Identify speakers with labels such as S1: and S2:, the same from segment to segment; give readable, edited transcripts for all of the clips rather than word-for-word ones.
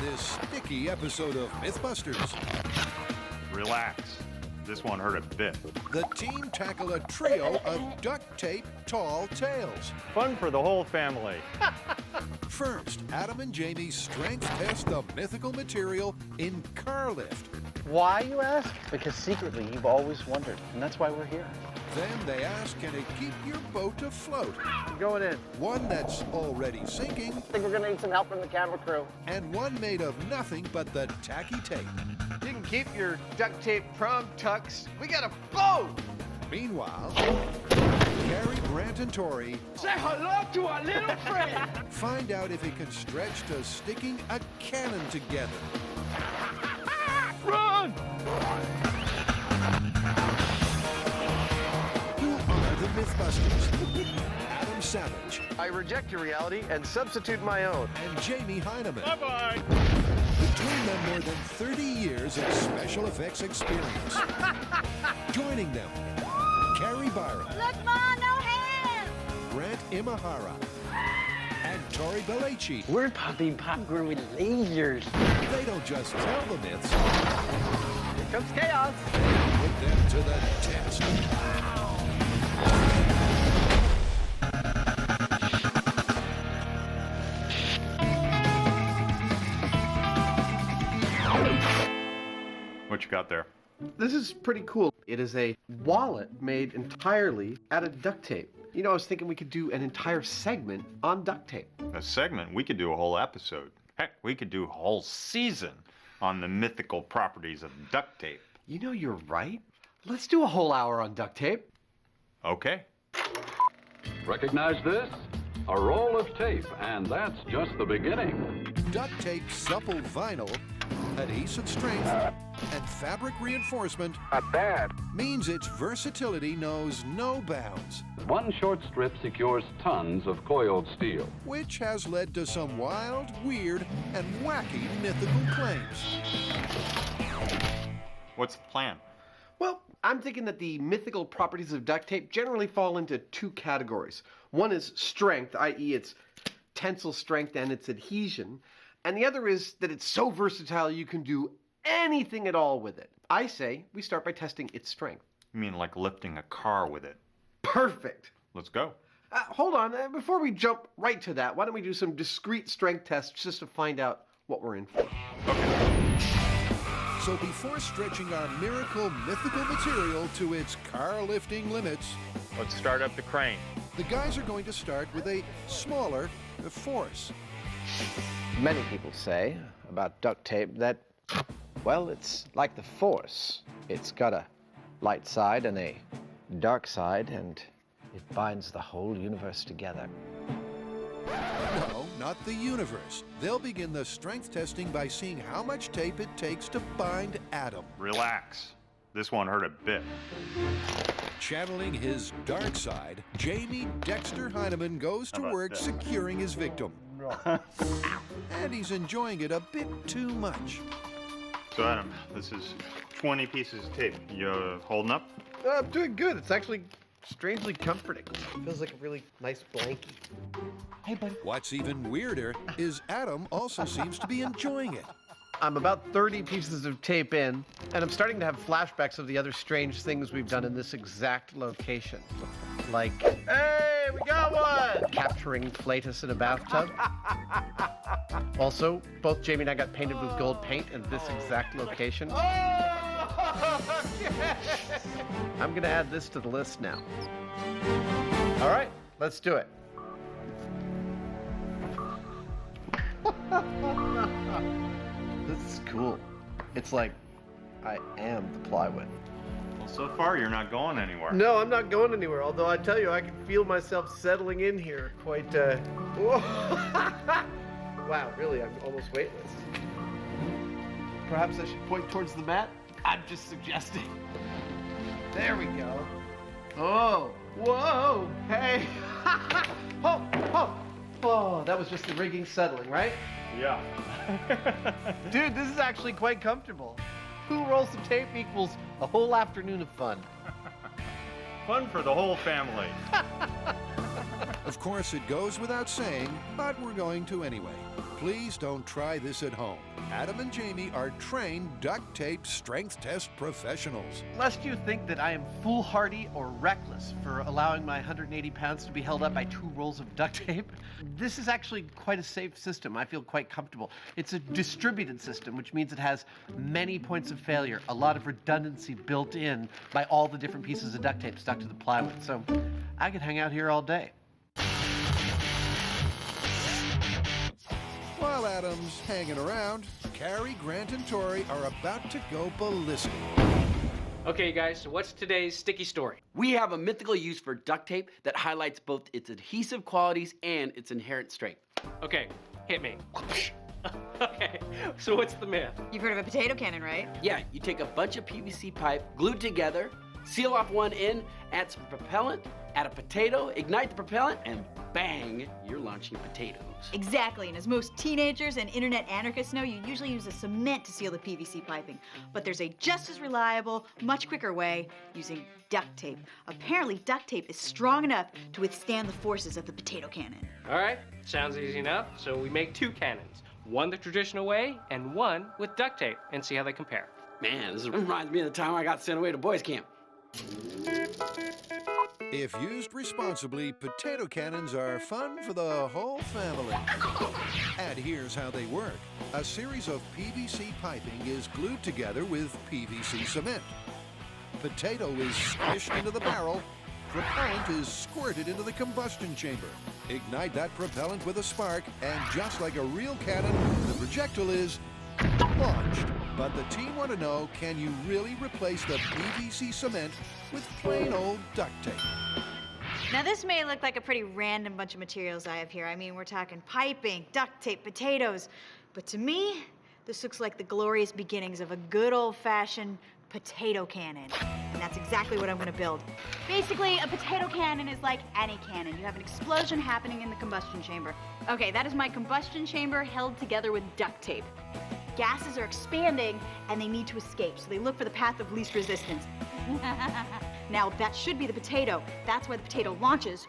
S1: this sticky episode of MythBusters.
S2: Relax. This one hurt a bit.
S1: The team tackle a trio of duct tape tall tales.
S2: Fun for the whole family.
S1: First, Adam and Jamie strength test the mythical material in car lift.
S3: Why, you ask? Because secretly you've always wondered, and that's why we're here.
S1: Then they ask, can it keep your boat afloat?
S3: We're going in.
S1: One that's already sinking,
S3: I think we're gonna need some help from the camera crew.
S1: and one made of nothing but the tacky tape.
S4: You can keep your duct tape prom tucks. We got a boat!
S1: Meanwhile, Carrie, Grant, and Tori
S4: Say hello to our little friend!
S1: find out if it can stretch to sticking a cannon together.
S4: Run!
S1: Who are the MythBusters? Adam Savage
S4: I reject your reality and substitute my own.
S1: and Jamie Heineman.
S2: Bye-bye.
S1: Between them, more than 30 years of special effects experience. Joining them, Carrie Byron,
S5: Look, Ma, no hands!
S1: Grant Imahara, and Tori Belleci.
S3: We're popping popcorn with lasers.
S1: They don't just tell the myths,
S3: Here comes chaos.
S1: they put them to the test.
S2: What you got there?
S4: This is pretty cool. It is a wallet made entirely out of duct tape. You know, I was thinking we could do an entire segment on duct tape.
S2: A segment, we could do a whole episode. Heck, we could do a whole season on the mythical properties of duct tape.
S4: You know, you're right. Let's do a whole hour on duct tape.
S2: Okay.
S6: Recognize this? A roll of tape, and that's just the beginning.
S1: Duct tape, supple vinyl, adhesive strength, and fabric reinforcement means its versatility knows no bounds,
S6: One short strip secures tons of coiled steel.
S1: which has led to some wild, weird, and wacky mythical claims.
S2: What's the plan?
S4: Well, I'm thinking that the mythical properties of duct tape generally fall into two categories. One is strength, i.e. its tensile strength and its adhesion. And the other is that it's so versatile you can do anything at all with it. I say we start by testing its strength.
S2: You mean like lifting a car with it?
S4: Perfect.
S2: Let's go.
S4: Hold on, before we jump right to that, why don't we do some discrete strength tests just to find out what we're in for.
S1: So before stretching our miracle mythical material to its car-lifting limits,
S2: Let's start up the crane.
S1: the guys are going to start with a smaller force.
S3: Many people say about duct tape that, well, it's like the Force. It's got a light side and a dark side, and it binds the whole universe together.
S1: No, not the universe. They'll begin the strength testing by seeing how much tape it takes to bind Adam.
S2: Relax. This one hurt a bit.
S1: Channeling his dark side, Jamie Dexter Heineman goes to
S2: How about
S1: work
S2: that?
S1: securing his victim. And he's enjoying it a bit too much.
S2: So Adam, this is 20 pieces of tape. You holding up?
S4: I'm doing good. It's actually strangely comforting. Feels like a really nice blankie. Hey, buddy.
S1: What's even weirder is Adam also seems to be enjoying it.
S4: I'm about 30 pieces of tape in, and I'm starting to have flashbacks of the other strange things we've done in this exact location. Like, hey, we got one! Capturing Flatus in a bathtub. Also, both Jamie and I got painted with gold paint in this exact location. I'm gonna add this to the list now. All right, let's do it. This is cool. It's like I am the plywood.
S2: Well, so far you're not going anywhere.
S4: No, I'm not going anywhere, although I tell you, I can feel myself settling in here quite, whoa. Wow, really, I'm almost weightless. Perhaps I should point towards the mat? I'm just suggesting. There we go. Oh, whoa, hey. Oh, oh, oh, that was just the rigging settling, right?
S2: Yeah.
S4: Dude, this is actually quite comfortable. Who rolls some tape equals a whole afternoon of fun.
S2: Fun for the whole family.
S1: Of course, it goes without saying, but we're going to anyway. Please don't try this at home. Adam and Jamie are trained duct tape strength test professionals.
S4: Lest you think that I am foolhardy or reckless for allowing my 180 pounds to be held up by 2 rolls of duct tape, this is actually quite a safe system. I feel quite comfortable. It's a distributed system, which means it has many points of failure, a lot of redundancy built in by all the different pieces of duct tape stuck to the plywood. So I could hang out here all day.
S1: While Adam's hanging around, Carrie, Grant, and Tori are about to go ballistic.
S7: Okay, guys, so what's today's sticky story?
S8: We have a mythical use for duct tape that highlights both its adhesive qualities and its inherent strength.
S7: Okay, hit me. Okay, so what's the myth?
S5: You've heard of a potato cannon, right?
S8: Yeah, you take a bunch of PVC pipe, glued together, seal off one end, add some propellant, add a potato, ignite the propellant, and bang, you're launching potatoes.
S5: Exactly, and as most teenagers and internet anarchists know, you usually use a cement to seal the PVC piping. But there's a just as reliable, much quicker way, using duct tape. Apparently, duct tape is strong enough to withstand the forces of the potato cannon.
S7: All right, sounds easy enough. So we make 2 cannons, one the traditional way and one with duct tape, and see how they compare.
S8: Man, this reminds me of the time I got sent away to boys camp.
S1: If used responsibly, potato cannons are fun for the whole family. And here's how they work. A series of PVC piping is glued together with PVC cement. Potato is squished into the barrel. Propellant is squirted into the combustion chamber. Ignite that propellant with a spark, and just like a real cannon, the projectile is launched. But the team want to know, can you really replace the PVC cement with plain old duct tape?
S5: Now, this may look like a pretty random bunch of materials I have here. I mean, we're talking piping, duct tape, potatoes. But to me, this looks like the glorious beginnings of a good old-fashioned potato cannon. And that's exactly what I'm gonna build. Basically, a potato cannon is like any cannon. You have an explosion happening in the combustion chamber. Okay, that is my combustion chamber held together with duct tape. Gases are expanding and they need to escape, so they look for the path of least resistance. Now, that should be the potato. That's why the potato launches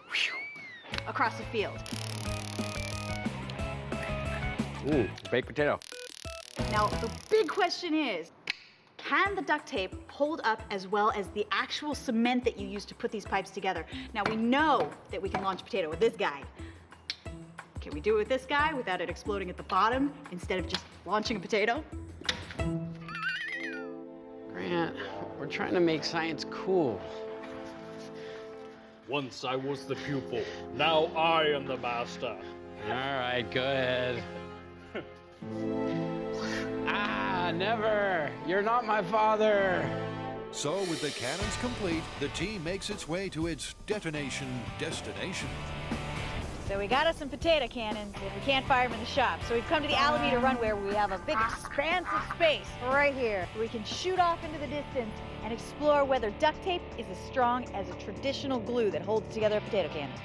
S5: across the field.
S8: Ooh, baked potato.
S5: Now, the big question is, can the duct tape hold up as well as the actual cement that you use to put these pipes together? Now, we know that we can launch a potato with this guy. Can we do it with this guy without it exploding at the bottom instead of just launching a potato?
S8: Grant, we're trying to make science cool.
S9: Once I was the pupil, now I am the master.
S8: All right, go ahead. Never. You're not my father.
S1: So with the cannons complete, the team makes its way to its detonation destination.
S5: So we got us some potato cannons, and we can't fire them in the shop. So we've come to the Alameda runway where we have a big expanse of space right here. Where we can shoot off into the distance and explore whether duct tape is as strong as a traditional glue that holds together a potato cannon.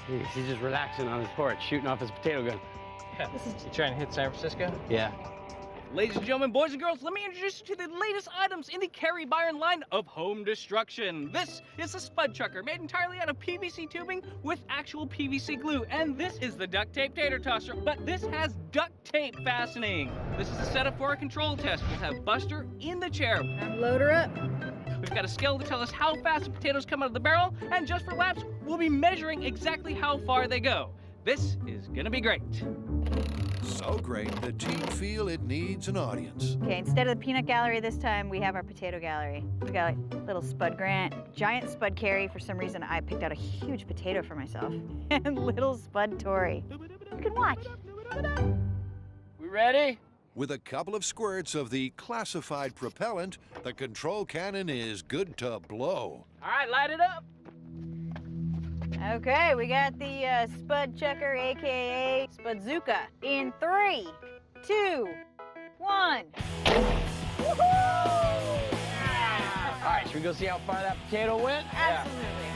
S8: He's just relaxing on his porch, shooting off his potato gun.
S7: Yeah, you trying to hit San Francisco?
S8: Yeah.
S10: Ladies and gentlemen, boys and girls, let me introduce you to the latest items in the Carrie Byron line of home destruction. This is a spud chucker made entirely out of PVC tubing with actual PVC glue. And this is the duct tape tater tosser, but this has duct tape fastening. This is a setup for a control test. We'll have Buster in the chair.
S5: Load her up.
S10: We've got a scale to tell us how fast the potatoes come out of the barrel, and just for laps, we'll be measuring exactly how far they go. This is gonna be great.
S1: So great, the team feel it needs an audience.
S5: Okay, instead of the peanut gallery this time, we have our potato gallery. We got like little Spud Grant, giant Spud Carrie. For some reason, I picked out a huge potato for myself. And little Spud Tori. You can watch.
S10: We ready?
S1: With a couple of squirts of the classified propellant, the control cannon is good to blow.
S10: All right, light it up.
S5: Okay, we got the Spud Chucker, AKA Spudzuka, in 3, 2, 1. Woohoo!
S8: All right, should we go see how far that potato went?
S5: Absolutely.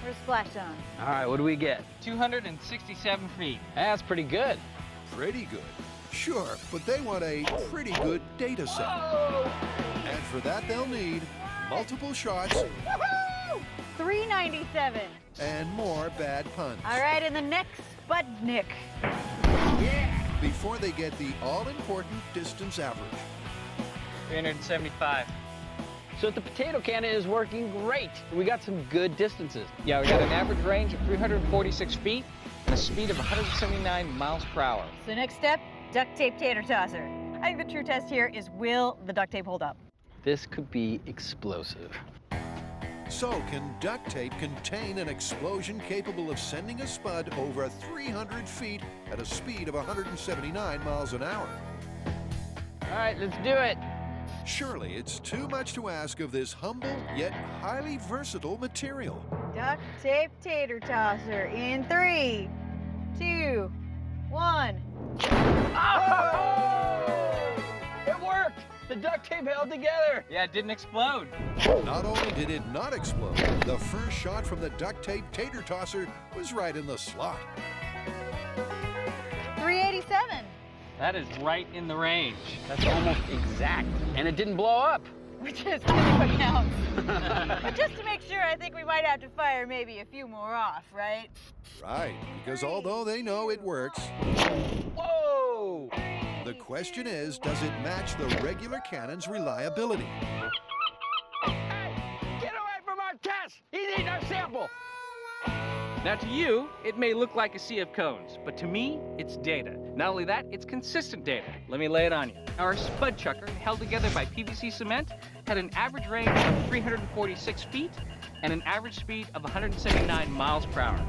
S5: Where's Splash Zone?
S8: All right, what do we get?
S10: 267 feet.
S8: That's pretty good.
S1: Pretty good. Sure, but they want a pretty good data set. And for that, they'll need multiple shots.
S5: Woohoo! $3.97.
S1: and more bad puns.
S5: All right, and the next Spudnik.
S1: Before they get the all-important distance average.
S10: 375.
S8: So the potato cannon is working great. We got some good distances.
S10: Yeah, we got an average range of 346 feet and a speed of 179 miles per hour.
S5: So next step, duct tape tater tosser. I think the true test here is, will the duct tape hold up?
S8: This could be explosive.
S1: So, can duct tape contain an explosion capable of sending a spud over 300 feet at a speed of 179 miles an hour?
S8: All right, let's do it.
S1: Surely it's too much to ask of this humble yet highly versatile material.
S5: Duct tape tater tosser in 3, 2, 1.
S8: Oh! It worked! The duct tape held together.
S10: Yeah, it didn't explode.
S1: Not only did it not explode, the first shot from the duct tape tater tosser was right in the slot.
S5: 387.
S10: That is right in the range.
S8: That's almost exact. And it didn't blow up.
S5: Which is really what counts. But just to make sure, I think we might have to fire maybe a few more off, right?
S1: Right, because although they know it works,
S8: Whoa!
S1: the question is, does it match the regular cannon's reliability?
S8: Hey, get away from our test! He's eating our sample!
S10: Now to you, it may look like a sea of cones, but to me, it's data. Not only that, it's consistent data. Let me lay it on you. Our spud chucker, held together by PVC cement, had an average range of 346 feet and an average speed of 179 miles per hour.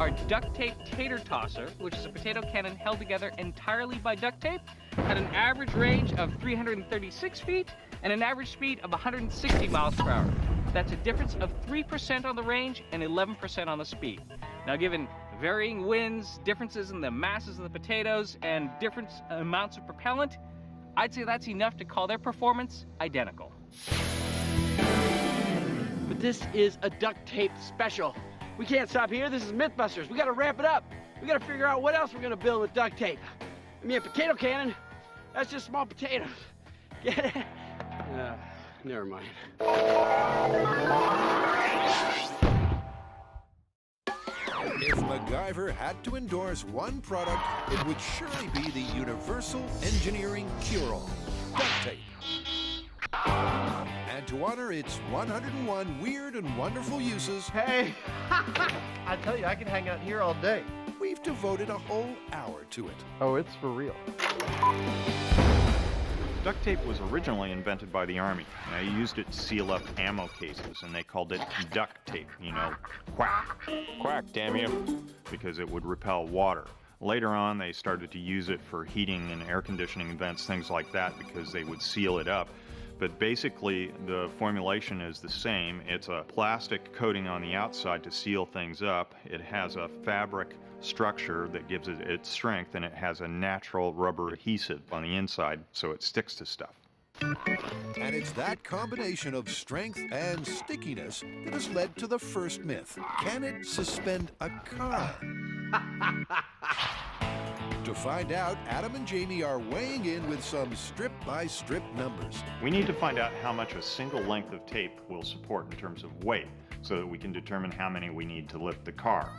S10: Our duct tape tater tosser, which is a potato cannon held together entirely by duct tape, had an average range of 336 feet and an average speed of 160 miles per hour. That's a difference of 3% on the range and 11% on the speed. Now, given varying winds, differences in the masses of the potatoes, and different amounts of propellant, I'd say that's enough to call their performance identical.
S8: But this is a duct tape special. We can't stop here. This is MythBusters. We gotta ramp it up. We gotta figure out what else we're gonna build with duct tape. I mean, a potato cannon, that's just small potatoes. Get it? Never mind.
S1: If MacGyver had to endorse one product, it would surely be the universal engineering cure-all, duct tape. And to honor its 101 weird and wonderful uses,
S4: Hey, I tell you, I can hang out here all day.
S1: we've devoted a whole hour to it.
S4: Oh, it's for real.
S2: Duct tape was originally invented by the Army. They used it to seal up ammo cases, and they called it duct tape, you know, quack. Quack, damn you. Because it would repel water. Later on, they started to use it for heating and air conditioning vents, things like that, because they would seal it up. But basically, the formulation is the same. It's a plastic coating on the outside to seal things up. It has a fabric structure that gives it its strength, and it has a natural rubber adhesive on the inside, so it sticks to stuff.
S1: And it's that combination of strength and stickiness that has led to the first myth. Can it suspend a car? To find out, Adam and Jamie are weighing in with some strip-by-strip numbers.
S2: We need to find out how much a single length of tape will support in terms of weight, so that we can determine how many we need to lift the car.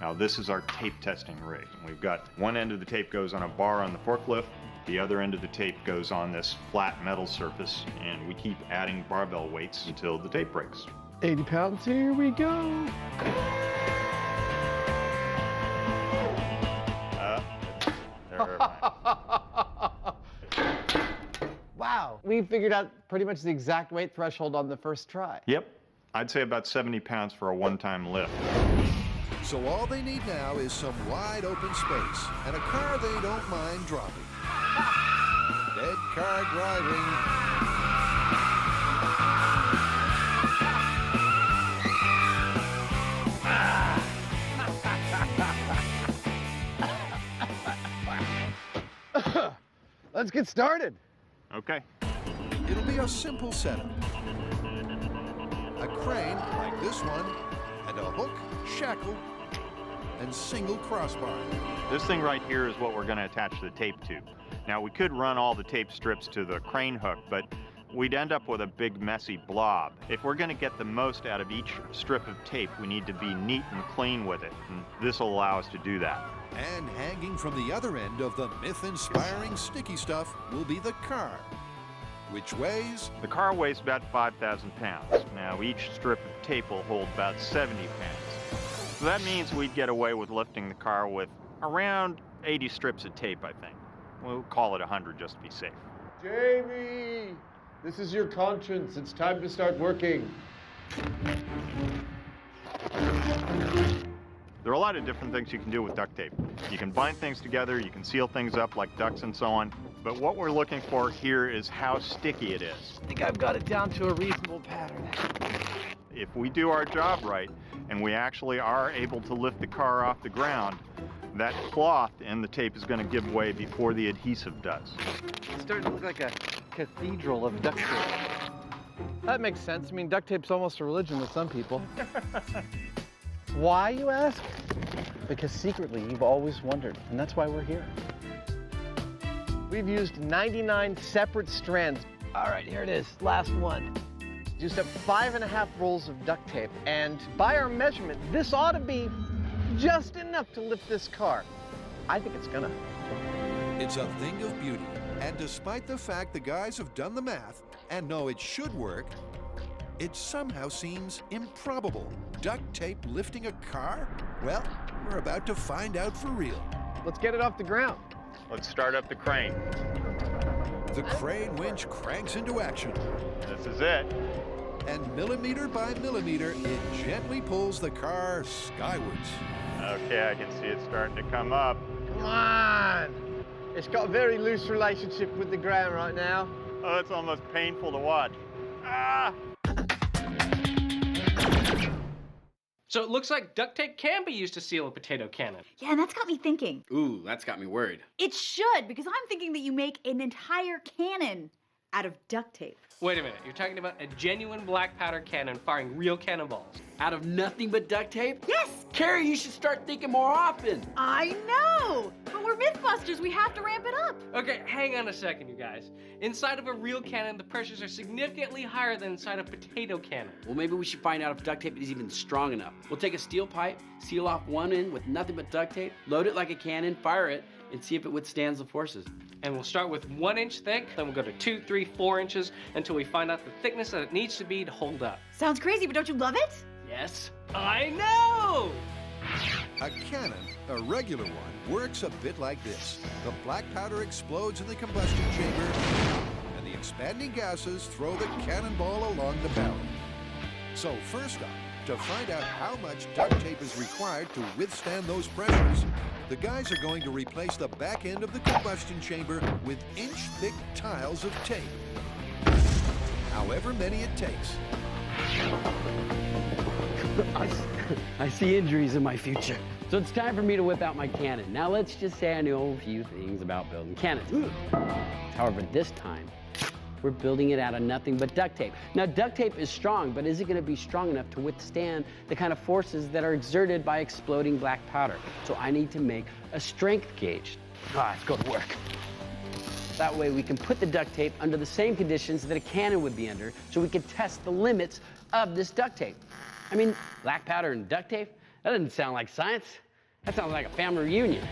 S2: Now, this is our tape testing rig. We've got one end of the tape goes on a bar on the forklift, the other end of the tape goes on this flat metal surface, and we keep adding barbell weights until the tape breaks.
S4: 80 pounds, here we go. Wow, we figured out pretty much the exact weight threshold on the first try.
S2: Yep, I'd say about 70 pounds for a one-time lift.
S1: So all they need now is some wide open space and a car they don't mind dropping. Dead car driving.
S4: Let's get started.
S2: Okay.
S1: It'll be a simple setup. A crane like this one, and a hook, shackle, and single crossbar.
S2: This thing right here is what we're going to attach the tape to. Now, we could run all the tape strips to the crane hook, but we'd end up with a big messy blob. If we're going to get the most out of each strip of tape, we need to be neat and clean with it, and this will allow us to do that.
S1: And hanging from the other end of the myth-inspiring sticky stuff will be the car, which weighs...
S2: The car weighs about 5,000 pounds. Now, each strip of tape will hold about 70 pounds. So that means we'd get away with lifting the car with around 80 strips of tape, I think. We'll call it 100 just to be safe.
S4: Jamie, this is your conscience. It's time to start working.
S2: There are a lot of different things you can do with duct tape. You can bind things together, you can seal things up like ducts and so on, but what we're looking for here is how sticky it is.
S3: I think I've got it down to a reasonable pattern.
S2: If we do our job right, and we actually are able to lift the car off the ground, that cloth in the tape is going to give way before the adhesive does.
S3: It's starting to look like a cathedral of duct tape. That makes sense. I mean, duct tape's almost a religion with some people. Why, you ask? Because secretly, you've always wondered, and that's why we're here. We've used 99 separate strands. All right, here it is, last one. Used up 5.5 rolls of duct tape, and by our measurement, this ought to be just enough to lift this car. I think it's gonna.
S1: It's a thing of beauty, and despite the fact the guys have done the math and know it should work, it somehow seems improbable. Duct tape lifting a car? Well, we're about to find out for real.
S3: Let's get it off the ground.
S2: Let's start up the crane.
S1: The crane winch cranks into action,
S2: This is it.
S1: and millimeter by millimeter, it gently pulls the car skywards.
S2: Okay, I can see it starting to come up.
S3: Come on! It's got a very loose relationship with the ground right now.
S2: Oh, it's almost painful to watch. Ah!
S7: So it looks like duct tape can be used to seal a potato cannon.
S5: Yeah, and that's got me thinking.
S8: Ooh, that's got me worried.
S5: It should, because I'm thinking that you make an entire cannon out of duct tape.
S7: Wait a minute, you're talking about a genuine black powder cannon firing real cannonballs.
S8: Out of nothing but duct tape?
S5: Yes!
S8: Carrie, you should start thinking more often.
S5: I know! But we're MythBusters, we have to ramp it up.
S7: Okay, hang on a second, you guys. Inside of a real cannon, the pressures are significantly higher than inside a potato cannon.
S8: Well, maybe we should find out if duct tape is even strong enough. We'll take a steel pipe, seal off one end with nothing but duct tape, load it like a cannon, fire it, and see if it withstands the forces.
S7: And we'll start with 1 inch thick, then we'll go to 2, 3, 4 inches until we find out the thickness that it needs to be to hold up.
S5: Sounds crazy, but don't you love it?
S8: Yes.
S7: I know!
S1: A cannon, a regular one, works a bit like this. The black powder explodes in the combustion chamber, and the expanding gases throw the cannonball along the barrel. So first up, to find out how much duct tape is required to withstand those pressures, the guys are going to replace the back end of the combustion chamber with inch-thick tiles of tape. However many it takes.
S8: I see injuries in my future. So it's time for me to whip out my cannon. Now let's just say I know a few things about building cannons. However, this time, we're building it out of nothing but duct tape. Now, duct tape is strong, but is it going to be strong enough to withstand the kind of forces that are exerted by exploding black powder? So I need to make a strength gauge. Let's go to work. That way we can put the duct tape under the same conditions that a cannon would be under, so we can test the limits of this duct tape. I mean, black powder and duct tape? That doesn't sound like science. That sounds like a family reunion.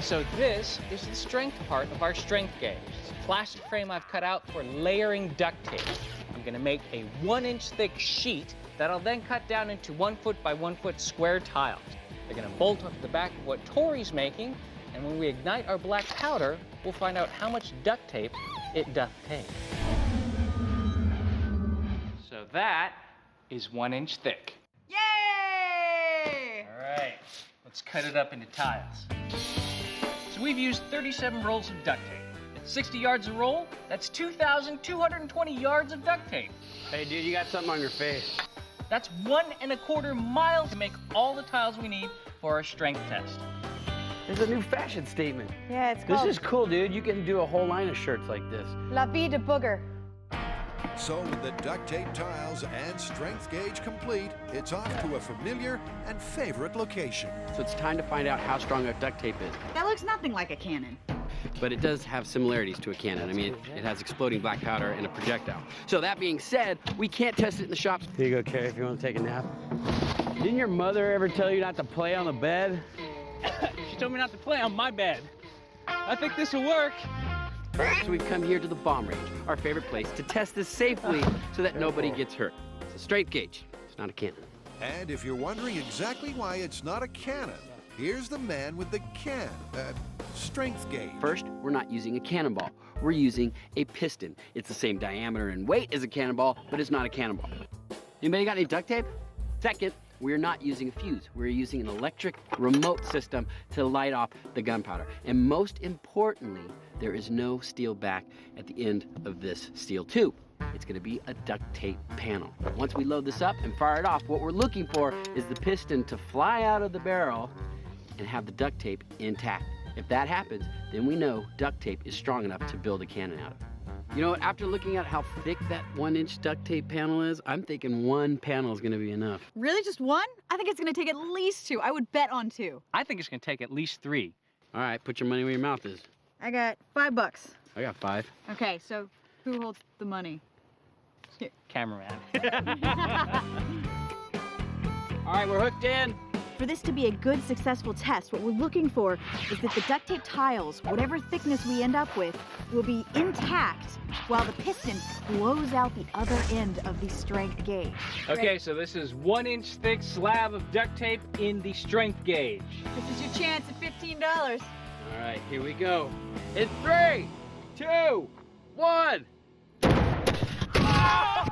S10: So this is the strength part of our strength gauge. It's a plastic frame I've cut out for layering duct tape. I'm gonna make a 1 inch thick sheet that I'll then cut down into 1 foot by 1 foot square tiles. They're gonna bolt onto the back of what Tori's making, and when we ignite our black powder, we'll find out how much duct tape it doth take. So that is 1 inch thick.
S5: Yay!
S10: All right, let's cut it up into tiles. So we've used 37 rolls of duct tape. At 60 yards a roll, that's 2,220 yards of duct tape.
S8: Hey, dude, you got something on your face.
S10: That's 1 1/4 miles to make all the tiles we need for our strength test.
S8: There's a new fashion statement.
S5: Yeah, it's
S8: This
S5: called
S8: is cool, dude. You can do a whole line of shirts like this.
S5: La Vie de Booger.
S1: So with the duct tape tiles and strength gauge complete, it's off to a familiar and favorite location.
S8: So it's time to find out how strong our duct tape is.
S5: That looks nothing like a cannon.
S8: but it does have similarities to a cannon. I mean, it has exploding black powder and a projectile. So that being said, we can't test it in the shops. Here you go, Carrie, if you want to take a nap. Didn't your mother ever tell you not to play on the bed?
S10: She told me not to play on my bed. I think this will work.
S8: So we've come here to the bomb range, our favorite place to test this safely so that nobody gets hurt. It's a straight gauge. It's not a cannon.
S1: And if you're wondering exactly why it's not a cannon, here's the man with the strength gauge.
S8: First, we're not using a cannonball. We're using a piston. It's the same diameter and weight as a cannonball, but it's not a cannonball. Anybody got any duct tape? Second, we're not using a fuse. We're using an electric remote system to light off the gunpowder. And most importantly, there is no steel back at the end of this steel tube. It's gonna be a duct tape panel. Once we load this up and fire it off, what we're looking for is the piston to fly out of the barrel and have the duct tape intact. If that happens, then we know duct tape is strong enough to build a cannon out of. You know what, after looking at how thick that 1-inch duct tape panel is, I'm thinking one panel is gonna be enough.
S5: Really, just one? I think it's gonna take at least 2. I would bet on 2.
S10: I think it's gonna take at least 3.
S8: All right, put your money where your mouth is.
S5: I got $5.
S8: I got 5.
S5: Okay, so who holds the money? Here.
S10: Cameraman.
S8: All right, we're hooked in.
S5: For this to be a good, successful test, what we're looking for is that the duct tape tiles, whatever thickness we end up with, will be intact while the piston blows out the other end of the strength gauge.
S10: Okay, so this is 1-inch thick slab of duct tape in the strength gauge.
S5: This is your chance at $15.
S8: All right, here we go. In 3, 2, 1. Oh!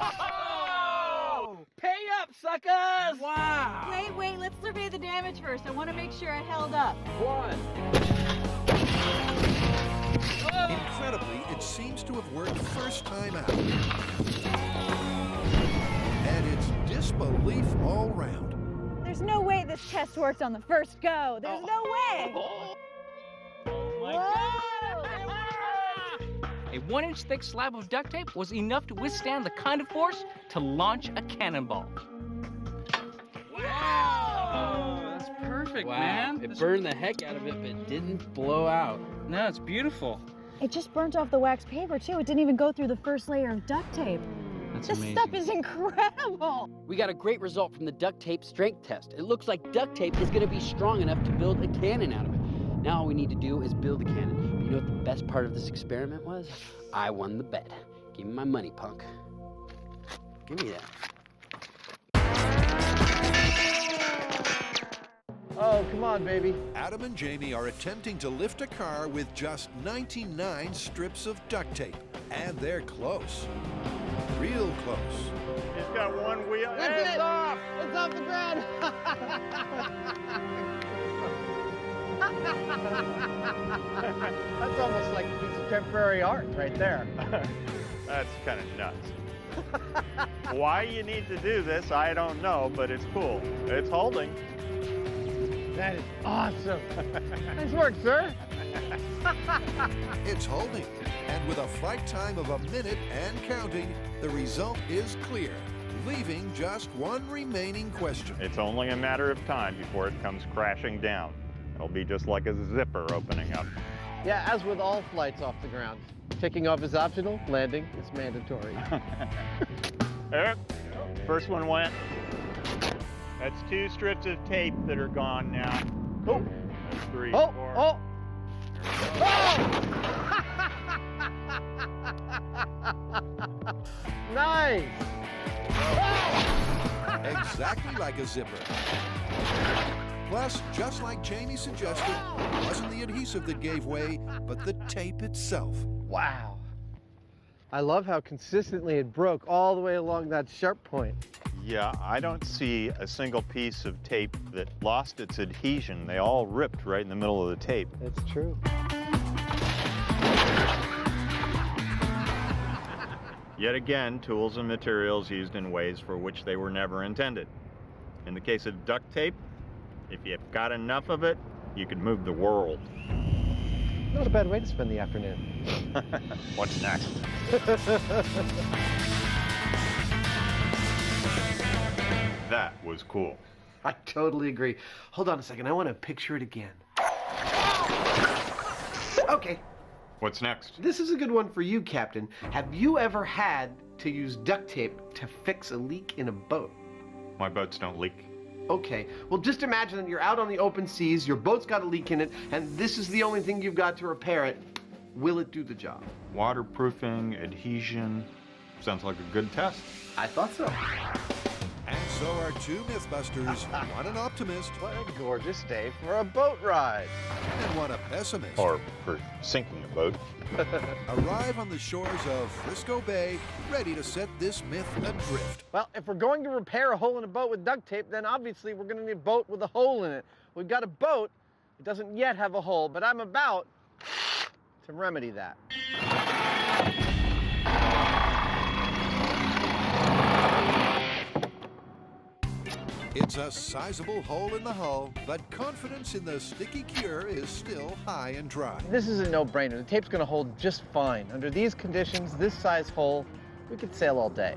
S8: Pay up, suckers! Wow!
S5: Wait, let's survey the damage first. I want to make sure it held up.
S8: 1.
S1: Incredibly, it seems to have worked first time out. And it's disbelief all round.
S5: There's no way this test worked on the first go. There's no way.
S10: Oh my God! A 1-inch thick slab of duct tape was enough to withstand the kind of force to launch a cannonball.
S8: Wow!
S10: That's perfect,
S8: Wow.
S10: man.
S8: It burned the heck out of it, but didn't blow out.
S10: No, it's beautiful.
S5: It just burnt off the wax paper, too. It didn't even go through the first layer of duct tape.
S10: That's
S5: This
S10: amazing.
S5: stuff is incredible.
S8: We got a great result from the duct tape strength test. It looks like duct tape is going to be strong enough to build a cannon out of it. Now all we need to do is build a cannon. But you know what the best part of this experiment was? I won the bet. Give me my money, punk. Give me that.
S4: Oh, come on, baby.
S1: Adam and Jamie are attempting to lift a car with just 99 strips of duct tape. And they're close. Real close.
S2: He's got one wheel.
S4: It's off! It's off the ground! That's almost like a piece of temporary art right there.
S2: That's kind of nuts. Why you need to do this, I don't know, but it's cool. It's holding.
S4: That is awesome. Nice work, sir.
S1: It's holding. And with a flight time of a minute and counting, the result is clear, leaving just one remaining question.
S2: It's only a matter of time before it comes crashing down. It'll be just like a zipper opening up.
S4: Yeah, as with all flights off the ground. Taking off is optional, landing is mandatory.
S2: Eric, first one went. That's 2 strips of tape that are gone now.
S4: Oh,
S2: That's 3,
S4: oh,
S2: 4.
S4: oh! Nice!
S1: Exactly like a zipper. Plus, just like Jamie suggested, it wasn't the adhesive that gave way, but the tape itself.
S4: Wow. I love how consistently it broke all the way along that sharp point.
S2: Yeah, I don't see a single piece of tape that lost its adhesion. They all ripped right in the middle of the tape.
S4: It's true.
S2: Yet again, tools and materials used in ways for which they were never intended. In the case of duct tape, if you've got enough of it, you could move the world.
S4: Not a bad way to spend the afternoon.
S2: What's next? That was cool.
S4: I totally agree. Hold on a second, I want to picture it again. Okay,
S2: What's next?
S4: This is a good one for you, Captain. Have you ever had to use duct tape to fix a leak in a boat?
S2: My boats don't leak.
S4: Okay, well just imagine that you're out on the open seas, your boat's got a leak in it, and this is the only thing you've got to repair it. Will it do the job?
S2: Waterproofing, adhesion, sounds like a good test.
S4: I thought so.
S1: And so are two Mythbusters, one an optimist
S3: What a gorgeous day for a boat ride.
S1: and one a pessimist.
S2: Or for sinking a boat.
S1: Arrive on the shores of Frisco Bay, ready to set this myth adrift.
S3: Well, if we're going to repair a hole in a boat with duct tape, then obviously we're going to need a boat with a hole in it. We've got a boat. It doesn't yet have a hole, but I'm about to remedy that.
S1: It's a sizable hole in the hull, but confidence in the sticky cure is still high and dry.
S3: This is a no-brainer. The tape's going to hold just fine. Under these conditions, this size hole, we could sail all day.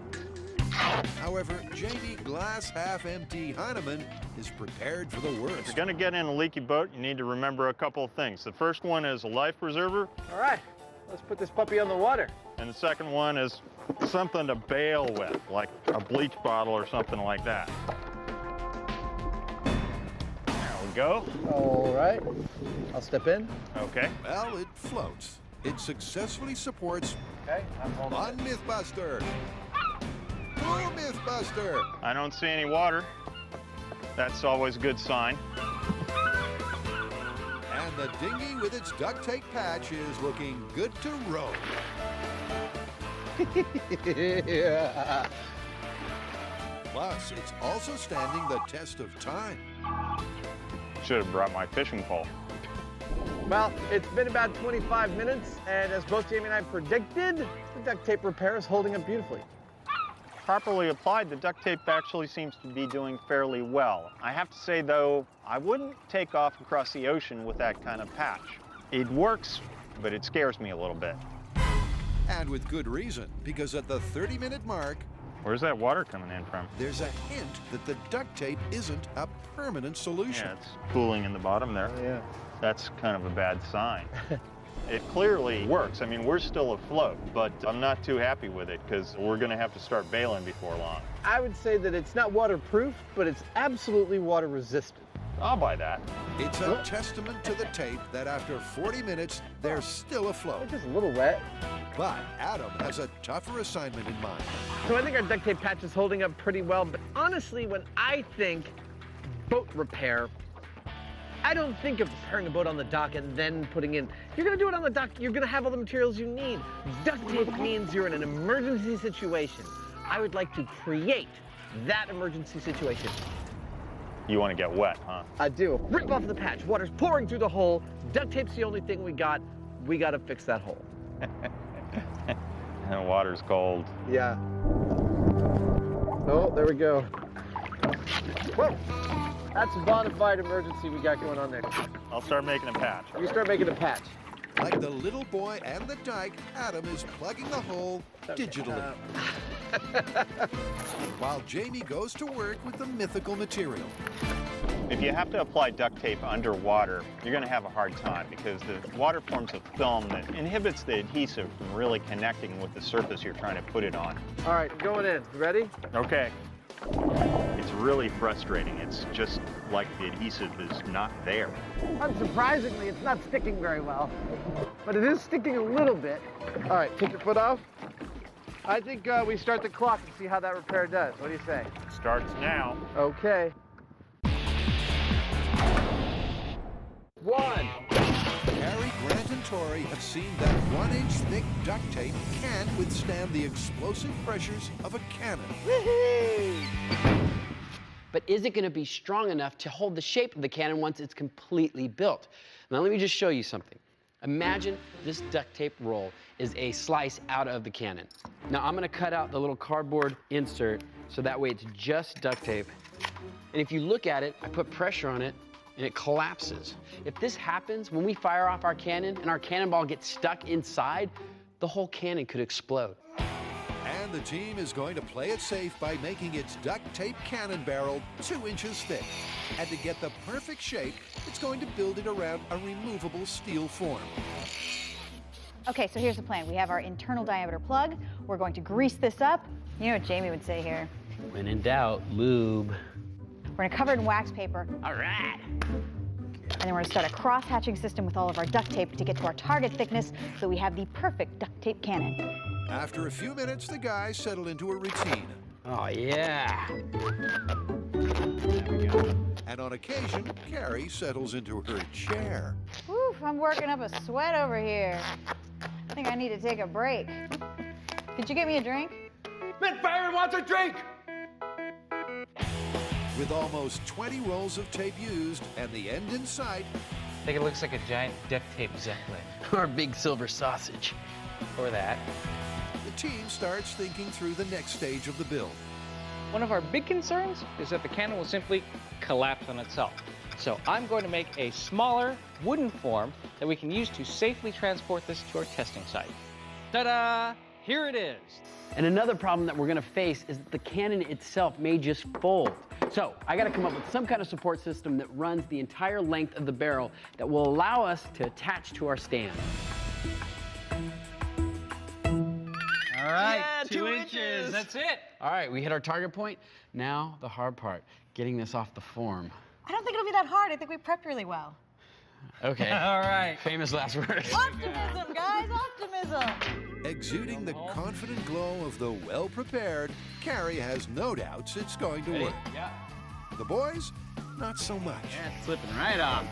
S1: However, Jamie Glass Half Empty Heineman is prepared for the
S2: If
S1: worst.
S2: you're gonna get in a leaky boat, you need to remember a couple of things. The first one is a life preserver,
S3: All right, let's put this puppy on the water.
S2: and the second one is something to bail with, like a bleach bottle or something like that. There we go.
S3: All right, I'll step in.
S2: Okay.
S1: Well, it floats. It successfully supports
S3: Okay, I'm holding
S1: one Mythbuster. Two Mythbuster.
S2: I don't see any water. That's always a good sign.
S1: And the dinghy with its duct tape patch is looking good to row.
S3: Yeah.
S1: Plus, it's also standing the test of time.
S2: Should have brought my fishing pole.
S3: Well, it's been about 25 minutes, and as both Jamie and I predicted, the duct tape repair is holding up beautifully.
S2: Properly applied, the duct tape actually seems to be doing fairly well. I have to say, though, I wouldn't take off across the ocean with that kind of patch. It works, but it scares me a little bit.
S1: And with good reason, because at the 30-minute mark,
S2: Where's that water coming in from?
S1: there's a hint that the duct tape isn't a permanent solution.
S2: Yeah, it's pooling in the bottom there.
S3: Yeah.
S2: That's kind of a bad sign. It clearly works. I mean, we're still afloat, but I'm not too happy with it because we're going to have to start bailing before long.
S3: I would say that it's not waterproof, but it's absolutely water resistant.
S2: I'll buy that.
S1: It's a testament to the tape that after 40 minutes, they're still afloat.
S3: It's just a little wet.
S1: But Adam has a tougher assignment in mind.
S3: So I think our duct tape patch is holding up pretty well, but honestly, when I think boat repair, I don't think of repairing a boat on the dock and then putting in. If you're gonna do it on the dock, you're gonna have all the materials you need. Duct tape means you're in an emergency situation. I would like to create that emergency situation.
S2: You want to get wet, huh?
S3: I do. Rip off the patch. Water's pouring through the hole. Duct tape's the only thing we got. We gotta fix that hole.
S2: The water's cold.
S3: Yeah. Oh, there we go. Whoa. That's a bona fide emergency we got going on there.
S2: I'll start making a patch.
S3: You start making a patch.
S1: Like the little boy and the dike, Adam is plugging the hole digitally. While Jamie goes to work with the mythical material.
S2: If you have to apply duct tape underwater, you're going to have a hard time because the water forms a film that inhibits the adhesive from really connecting with the surface you're trying to put it on.
S3: All right, going in. You ready?
S2: Okay. It's really frustrating. It's just like the adhesive is not there.
S3: Unsurprisingly, it's not sticking very well, but it is sticking a little bit. All right, take your foot off. I think we start the clock and see how that repair does. What do you say?
S2: Starts now.
S3: Okay. 1.
S1: Harry, Grant, and Tori have seen that 1-inch thick duct tape can withstand the explosive pressures of a cannon.
S11: But is it going to be strong enough to hold the shape of the cannon once it's completely built? Now let me just show you something. Imagine this duct tape roll is a slice out of the cannon. Now I'm going to cut out the little cardboard insert so that way it's just duct tape. And if you look at it, I put pressure on it and it collapses. If this happens when we fire off our cannon and our cannonball gets stuck inside, the whole cannon could explode.
S1: And the team is going to play it safe by making its duct tape cannon barrel 2 inches thick. And to get the perfect shape, it's going to build it around a removable steel form.
S5: Okay, so here's the plan. We have our internal diameter plug. We're going to grease this up. You know what Jamie would say here.
S11: When in doubt, lube.
S5: We're gonna cover it in wax paper.
S11: All right.
S5: And then we're gonna start a cross-hatching system with all of our duct tape to get to our target thickness so we have the perfect duct tape cannon.
S1: After a few minutes, the guys settle into a routine.
S11: Oh, yeah.
S1: There we go. And on occasion, Carrie settles into her chair.
S5: Whew, I'm working up a sweat over here. I think I need to take a break. Could you get me a drink?
S8: Miss Byron wants a drink!
S1: With almost 20 rolls of tape used and the end in sight,
S10: I think it looks like a giant duct tape zeppelin.
S11: Or a big silver sausage.
S10: Or that.
S1: the team starts thinking through the next stage of the build.
S10: One of our big concerns is that the cannon will simply collapse on itself. So I'm going to make a smaller wooden form that we can use to safely transport this to our testing site. Ta-da! Here it is.
S11: And another problem that we're gonna face is that the cannon itself may just fold. So I gotta come up with some kind of support system that runs the entire length of the barrel that will allow us to attach to our stand.
S10: All right,
S11: Yeah,
S10: 2 inches. That's it.
S11: All right, we hit our target point. Now the hard part, getting this off the form.
S5: I don't think it'll be that hard. I think we prepped really well.
S11: Okay.
S10: All right.
S11: Famous last words.
S5: Optimism, guys, optimism.
S1: Exuding the confident glow of the well-prepared, Carrie has no doubts it's going to work.
S10: Yeah.
S1: The boys, not so much.
S11: Yeah, it's slipping right off.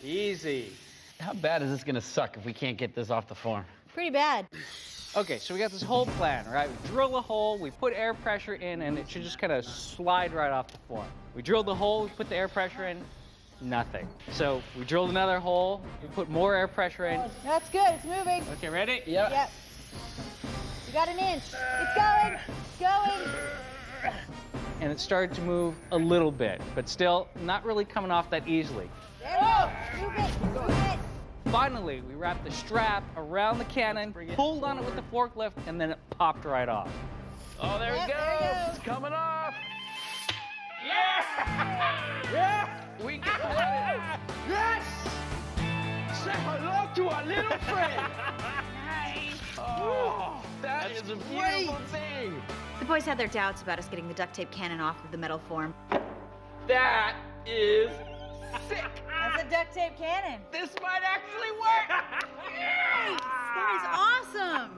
S10: Easy.
S11: How bad is this gonna suck if we can't get this off the form?
S5: Pretty bad.
S10: Okay, so we got this whole plan, right? We drill a hole, we put air pressure in, and it should just kind of slide right off the form. We drilled the hole, we put the air pressure in, nothing. So we drilled another hole, we put more air pressure in.
S5: That's good. It's moving.
S10: Okay, ready?
S11: Yep.
S5: Yep. You got an inch. It's going. It's going.
S10: And it started to move a little bit, but still not really coming off that easily.
S5: There we go. Move it. Move it.
S10: Finally, we wrapped the strap around the cannon, pulled on it with the forklift, and then it popped right off.
S11: Oh, there
S5: Yep,
S11: it goes.
S5: there it goes.
S11: It's coming off. Yeah! Yeah! We got it.
S8: Yes! Say hello to our little friend.
S5: Nice.
S11: Oh, that is a beautiful thing.
S5: The boys had their doubts about us getting the duct tape cannon off of the metal form.
S11: That is sick.
S5: That's a duct tape cannon.
S11: This might actually work.
S5: Nice. That is awesome.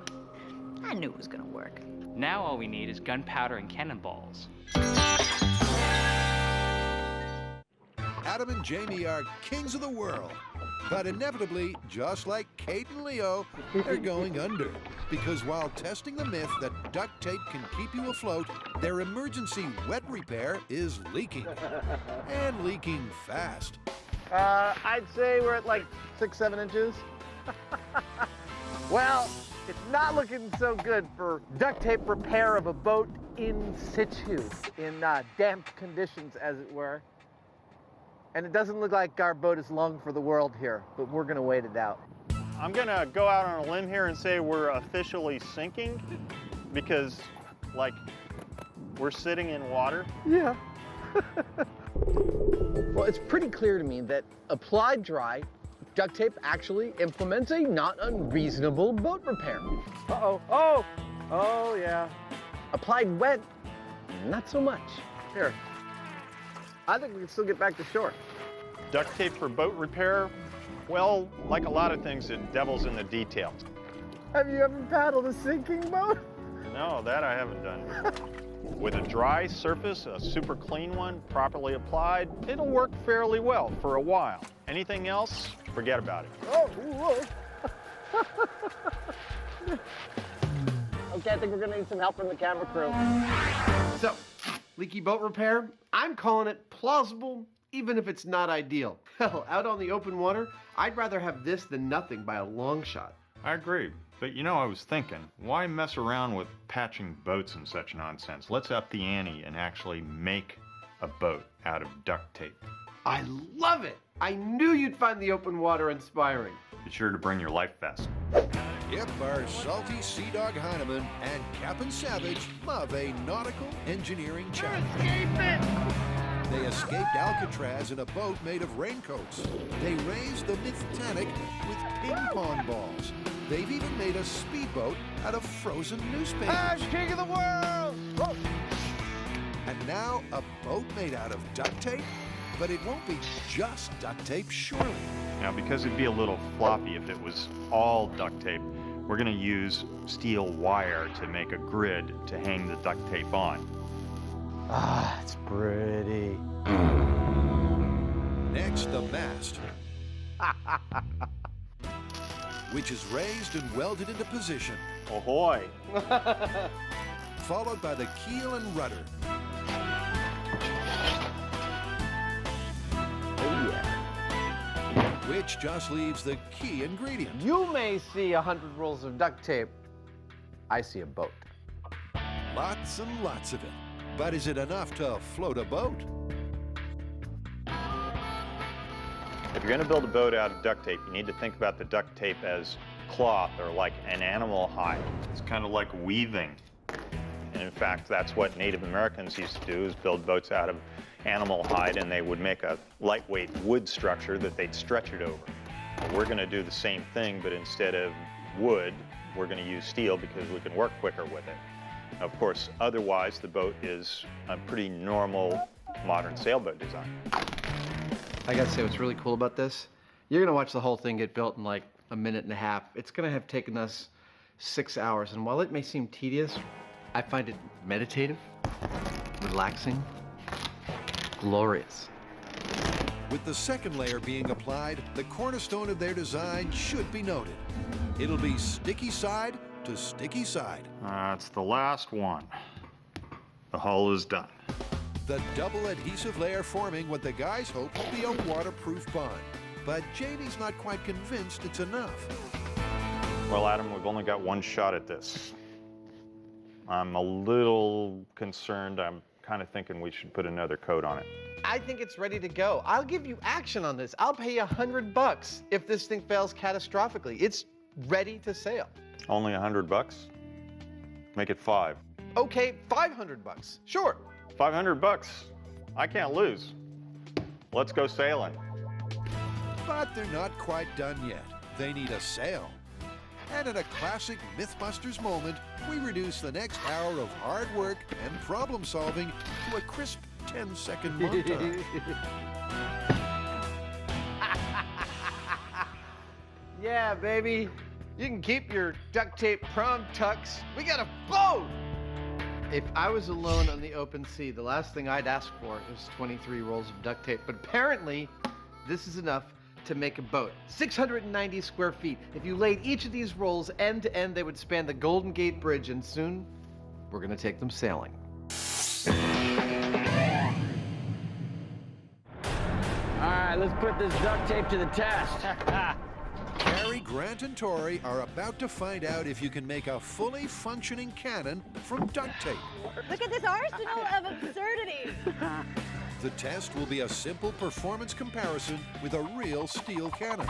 S5: I knew it was gonna work.
S10: Now all we need is gunpowder and cannonballs.
S1: Adam and Jamie are kings of the world. But inevitably, just like Kate and Leo, they're going under. Because while testing the myth that duct tape can keep you afloat, their emergency wet repair is leaking. And leaking fast.
S4: I'd say we're at like 6-7 inches. Well, it's not looking so good for duct tape repair of a boat in situ, in damp conditions, as it were. And it doesn't look like our boat is long for the world here, but we're gonna wait it out.
S2: I'm gonna go out on a limb here and say we're officially sinking because, like, we're sitting in water.
S4: Yeah. Well, it's pretty clear to me that applied dry, duct tape actually implements a not unreasonable boat repair. Uh-oh. Oh, yeah. Applied wet, not so much. Here. I think we can still get back to shore.
S2: Duct tape for boat repair, well, like a lot of things, the devil's in the details.
S4: Have you ever paddled a sinking boat?
S2: No, that I haven't done. With a dry surface, a super clean one, properly applied, it'll work fairly well for a while. Anything else, forget about it.
S4: Oh, whoa. Okay, I think we're gonna need some help from the camera crew. So, leaky boat repair, I'm calling it plausible, even if it's not ideal. Hell, out on the open water, I'd rather have this than nothing by a long shot.
S2: I agree. But you know, I was thinking, why mess around with patching boats and such nonsense? Let's up the ante and actually make a boat out of duct tape.
S4: I love it! I knew you'd find the open water inspiring.
S2: Be sure to bring your life vest.
S1: Yep, our salty Sea Dog Heineman and Captain Savage love a nautical engineering challenge. They escaped Alcatraz in a boat made of raincoats. They raised the Mythtanic with ping pong balls. They've even made a speedboat out of frozen newspapers.
S4: I'm king of the world! Whoa.
S1: And now a boat made out of duct tape? But it won't be just duct tape, surely.
S2: Now, because it'd be a little floppy if it was all duct tape, we're going to use steel wire to make a grid to hang the duct tape on.
S3: Ah, it's pretty.
S1: Next, the mast, which is raised and welded into position,
S2: Ahoy!
S1: followed by the keel and rudder.
S3: Oh, yeah.
S1: Which just leaves the key ingredient.
S3: You may see 100 rolls of duct tape. I see a boat.
S1: Lots and lots of it. But is it enough to float a boat?
S2: If you're going to build a boat out of duct tape, you need to think about the duct tape as cloth or like an animal hide. It's kind of like weaving. And in fact, that's what Native Americans used to do, is build boats out of animal hide, and they would make a lightweight wood structure that they'd stretch it over. We're going to do the same thing, but instead of wood, we're going to use steel because we can work quicker with it. Of course, otherwise, the boat is a pretty normal modern sailboat design.
S4: I gotta say, what's really cool about this, you're gonna watch the whole thing get built in like a minute and a half. It's gonna have taken us 6 hours, and while it may seem tedious, I find it meditative, relaxing, glorious.
S1: With the second layer being applied, the cornerstone of their design should be noted. It'll be sticky side to sticky side.
S2: That's the last one. The hull is done.
S1: The double adhesive layer forming what the guys hope will be a waterproof bond. But Jamie's not quite convinced it's enough.
S2: Well, Adam, we've only got one shot at this. I'm a little concerned. I'm kind of thinking we should put another coat on it.
S4: I think it's ready to go. I'll give you action on this. I'll pay you $100 if this thing fails catastrophically. It's ready to sail.
S2: Only $100? Make it 5.
S4: Okay, $500. Sure.
S2: $500. I can't lose. Let's go sailing.
S1: But they're not quite done yet. They need a sail. And in a classic MythBusters moment, we reduce the next hour of hard work and problem solving to a crisp 10-second montage.
S4: Yeah, baby. You can keep your duct tape prom tucks. We got a boat! If I was alone on the open sea, the last thing I'd ask for is 23 rolls of duct tape. But apparently, this is enough to make a boat. 690 square feet. If you laid each of these rolls end to end, they would span the Golden Gate Bridge, and soon, we're gonna take them sailing.
S8: All right, let's put this duct tape to the test.
S1: Gary, Grant, and Tori are about to find out if you can make a fully functioning cannon from duct tape.
S5: Look at this arsenal of absurdities.
S1: The test will be a simple performance comparison with a real steel cannon,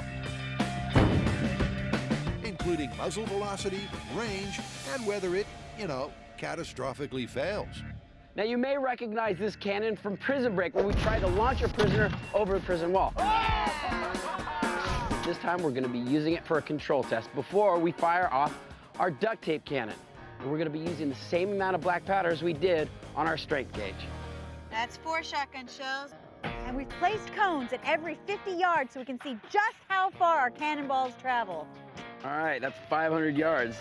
S1: including muzzle velocity, range, and whether it, catastrophically fails.
S11: Now, you may recognize this cannon from Prison Break when we tried to launch a prisoner over a prison wall. This time, we're going to be using it for a control test before we fire off our duct tape cannon. And we're going to be using the same amount of black powder as we did on our strength gauge.
S5: That's 4 shotgun shells. And we've placed cones at every 50 yards so we can see just how far our cannonballs travel.
S11: All right, that's 500 yards.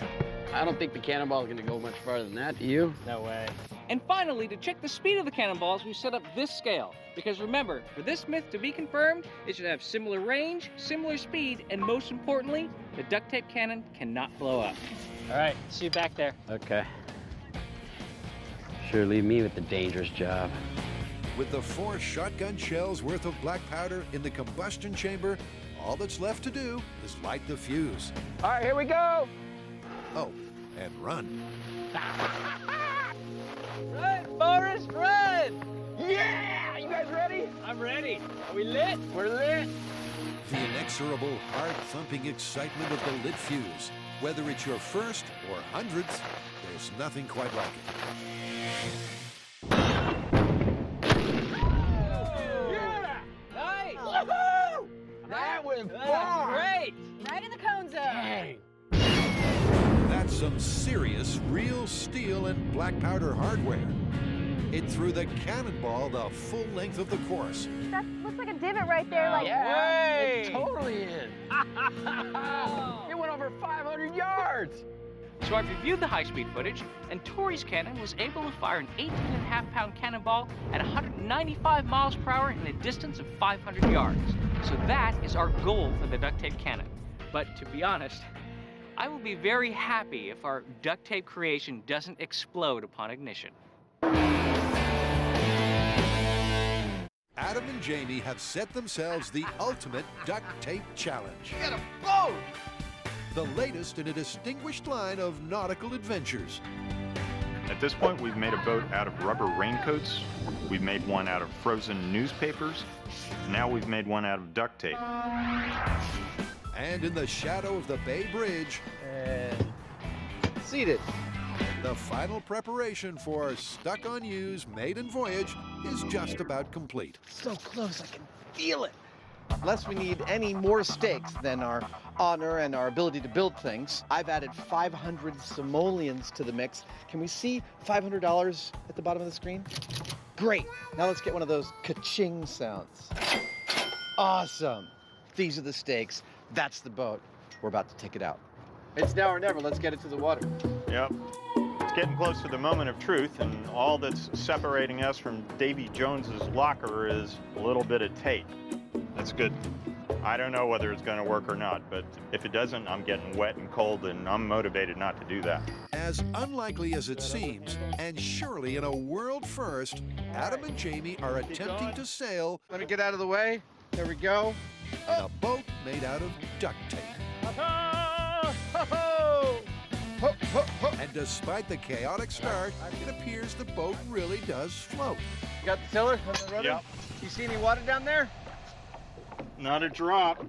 S11: I don't think the cannonball is going to go much farther than that, do you?
S10: No way. And finally, to check the speed of the cannonballs, we set up this scale. Because remember, for this myth to be confirmed, it should have similar range, similar speed, and most importantly, the duct tape cannon cannot blow up. All right, see you back there.
S11: Okay. Sure leave me with the dangerous job.
S1: With the 4 shotgun shells worth of black powder in the combustion chamber, all that's left to do is light the fuse.
S11: All right, here we go.
S1: Oh, and run.
S10: Run, Forrest, run!
S8: Yeah! You guys ready?
S10: I'm ready. Are we lit?
S8: We're lit.
S1: The inexorable, heart-thumping excitement of the lit fuse. Whether it's your first or hundredth, there's nothing quite like it.
S10: Great!
S5: Right in the cone zone.
S8: Dang.
S1: That's some serious real steel and black powder hardware. It threw the cannonball the full length of the course.
S5: That looks like a divot right there. Like,
S8: Yeah, it totally is. It went over 500 yards.
S10: So I've reviewed the high-speed footage, and Tori's cannon was able to fire an 18.5-pound cannonball at 195 miles per hour in a distance of 500 yards. So that is our goal for the duct tape cannon. But to be honest, I will be very happy if our duct tape creation doesn't explode upon ignition.
S1: Adam and Jamie have set themselves the ultimate duct tape challenge.
S4: Get a boat!
S1: The latest in a distinguished line of nautical adventures.
S2: At this point, we've made a boat out of rubber raincoats. We've made one out of frozen newspapers. Now we've made one out of duct tape.
S1: And in the shadow of the Bay Bridge,
S4: Seated.
S1: the final preparation for Stuck on You's maiden voyage is just about complete.
S8: So close, I can feel it.
S3: Unless we need any more stakes than our honor and our ability to build things, I've added 500 simoleons to the mix. Can we see $500 at the bottom of the screen? Great. Now let's get one of those ka-ching sounds. Awesome. These are the stakes. That's the boat. We're about to take it out. It's now or never. Let's get it to the water.
S2: Yep. It's getting close to the moment of truth, and all that's separating us from Davy Jones's locker is a little bit of tape. That's good. I don't know whether it's going to work or not, but if it doesn't, I'm getting wet and cold, and I'm motivated not to do that.
S1: As unlikely as it seems, and surely in a world first, Adam and Jamie are attempting to sail
S3: Let me get out of the way. There we go.
S1: in a boat made out of duct tape. And despite the chaotic start, it appears the boat really does float.
S3: You got the tiller on the rudder?
S2: Yep.
S3: You see any water down there?
S2: Not a drop.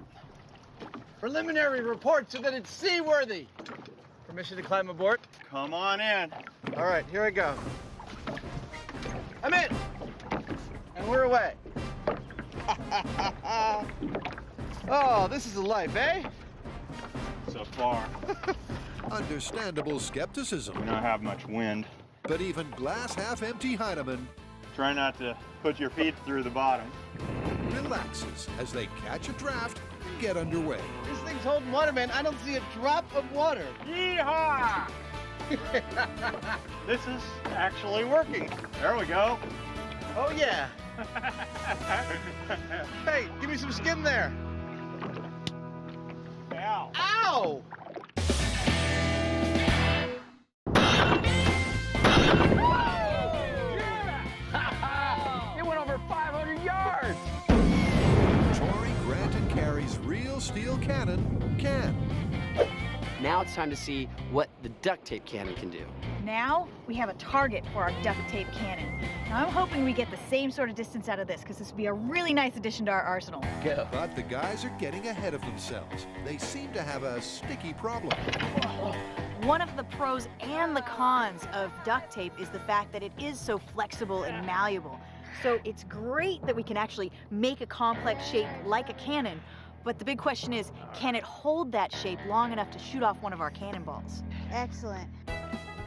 S3: Preliminary report so that it's seaworthy. Permission to climb aboard?
S2: Come on in.
S3: All right, here I go. I'm in. And we're away. Oh, this is a life, eh?
S2: So far,
S1: Understandable skepticism,
S2: we don't have much wind.
S1: but even glass half empty Heinemann
S2: Try not to put your feet through the bottom.
S1: relaxes as they catch a draft and get underway.
S3: This thing's holding water, man. I don't see a drop of water.
S2: Yeehaw! This is actually working. There we go.
S3: Oh, yeah. Hey, give me some skin there.
S2: Ow.
S3: Ow!
S8: It went over 500 yards.
S1: Tori, Grant, and Carrie's real steel cannon can.
S11: Now it's time to see what the duct tape cannon can do.
S5: Now we have a target for our duct tape cannon. Now I'm hoping we get the same sort of distance out of this because this would be a really nice addition to our arsenal.
S1: But the guys are getting ahead of themselves. They seem to have a sticky problem.
S5: One of the pros and the cons of duct tape is the fact that it is so flexible and malleable. So it's great that we can actually make a complex shape like a cannon, but the big question is, can it hold that shape long enough to shoot off one of our cannonballs? Excellent.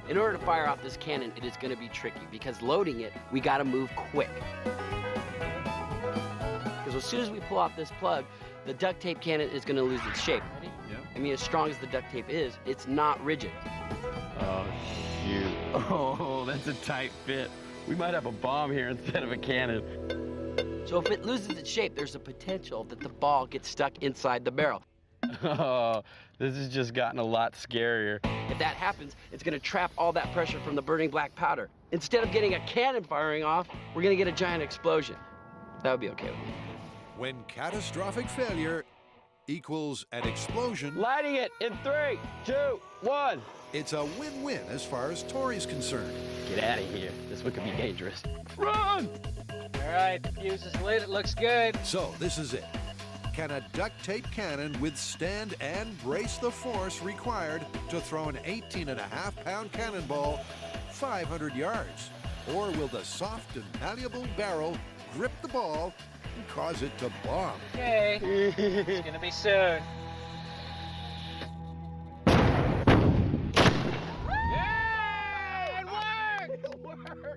S11: In order to fire off this cannon, it is going to be tricky because loading it, we got to move quick. Because as soon as we pull off this plug, the duct tape cannon is going to lose its shape. Ready?
S2: Yep.
S11: I mean, as strong as the duct tape is, it's not rigid.
S2: Oh, shoot.
S8: Oh, that's a tight fit. We might have a bomb here instead of a cannon.
S11: So if it loses its shape, there's a potential that the ball gets stuck inside the barrel.
S8: Oh, this has just gotten a lot scarier.
S11: If that happens, it's going to trap all that pressure from the burning black powder. Instead of getting a cannon firing off, we're going to get a giant explosion. That would be okay with me.
S1: When catastrophic failure equals an explosion,
S8: Lighting it in 3, 2, 1.
S1: it's a win-win as far as Tori's concerned.
S8: Get out of here. This one could be dangerous.
S7: Run! All right, the fuse is lit. It looks good.
S1: So this is it. Can a duct tape cannon withstand and brace the force required to throw an 18.5-pound cannonball 500 yards? Or will the soft and malleable barrel grip the ball and cause it to bomb.
S10: Okay, it's gonna be soon.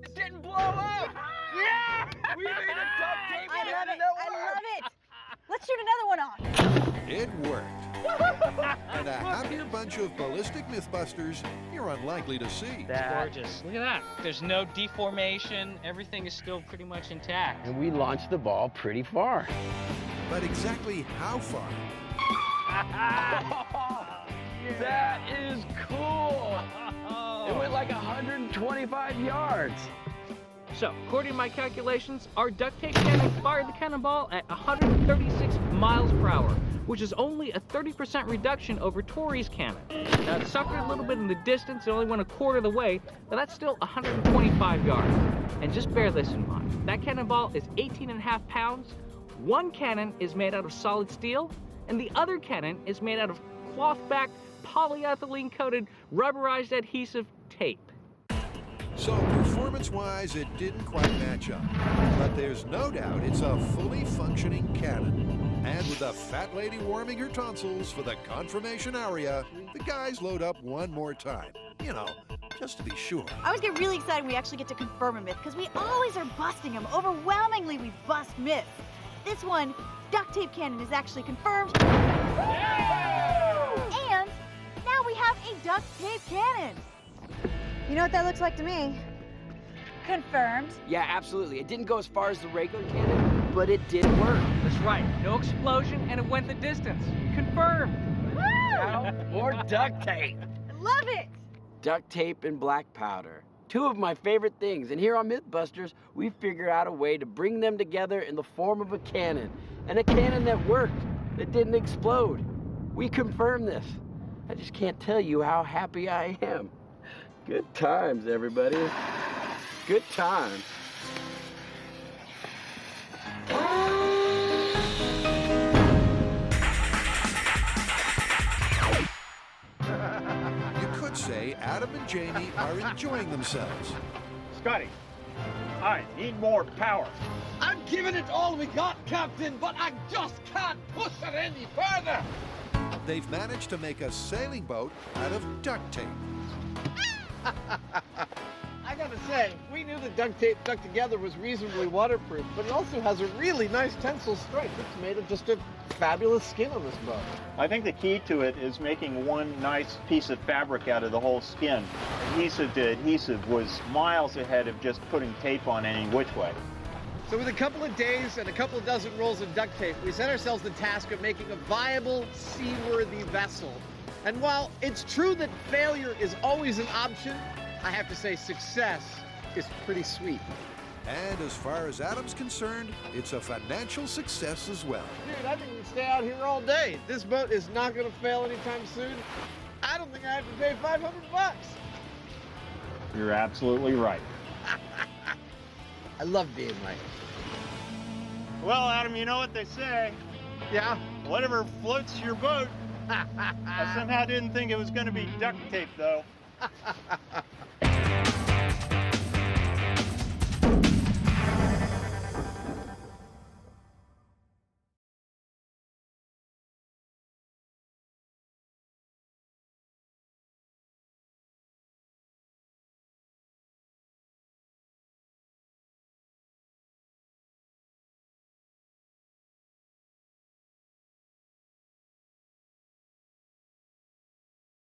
S8: It didn't blow up! Yeah! We made a duct tape
S5: I love
S8: cannon
S5: it.
S8: that
S5: I
S8: worked!
S5: love it. Let's shoot another one off.
S1: It worked. And a happier bunch of ballistic Mythbusters you're unlikely to see.
S10: That's gorgeous. Look at that. There's no deformation. Everything is still pretty much intact.
S11: And we launched the ball pretty far.
S1: But exactly how far?
S11: That is cool! It went like 125 yards.
S10: So, according to my calculations, our duct tape cannon fired the cannonball at 136 miles per hour, which is only a 30% reduction over Tori's cannon. Now, it suffered a little bit in the distance, it only went a quarter of the way, but that's still 125 yards. And just bear this in mind, that cannonball is 18.5 pounds, one cannon is made out of solid steel, and the other cannon is made out of cloth-backed, polyethylene-coated, rubberized adhesive tape.
S1: So performance-wise, it didn't quite match up. But there's no doubt it's a fully functioning cannon. And with the fat lady warming her tonsils for the confirmation aria, the guys load up one more time. You know, just to be sure.
S5: I always get really excited when we actually get to confirm a myth, because we always are busting them. Overwhelmingly, we bust myths. This one, duct tape cannon, is actually confirmed. And now we have a duct tape cannon. You know what that looks like to me? Confirmed.
S11: Yeah, absolutely. It didn't go as far as the regular cannon, but it did work.
S10: That's right, no explosion, and it went the distance. Confirmed.
S5: Woo!
S11: Now, more duct tape.
S5: I love it.
S11: Duct tape and black powder. Two of my favorite things, and here on MythBusters, we figured out a way to bring them together in the form of a cannon, and a cannon that worked, that didn't explode. We confirmed this. I just can't tell you how happy I am. Good times, everybody. Good times.
S1: You could say Adam and Jamie are enjoying themselves.
S2: Scotty, I need more power.
S8: I'm giving it all we got, Captain, but I just can't push it any further!
S1: They've managed to make a sailing boat out of duct tape.
S4: I gotta say, we knew the duct tape stuck together was reasonably waterproof, but it also has a really nice tensile strength. It's made of just a fabulous skin on this boat.
S2: I think the key to it is making one nice piece of fabric out of the whole skin. Adhesive to adhesive was miles ahead of just putting tape on any which way.
S4: So with a couple of days and a couple of dozen rolls of duct tape, we set ourselves the task of making a viable, seaworthy vessel. And while it's true that failure is always an option, I have to say success is pretty sweet.
S1: And as far as Adam's concerned, it's a financial success as well.
S4: Dude, I think we can stay out here all day. This boat is not going to fail anytime soon. I don't think I have to pay $500.
S2: You're absolutely right.
S4: I love being right.
S2: Well, Adam, you know what they say.
S4: Yeah?
S2: Whatever floats your boat. I somehow didn't think it was going to be duct tape, though.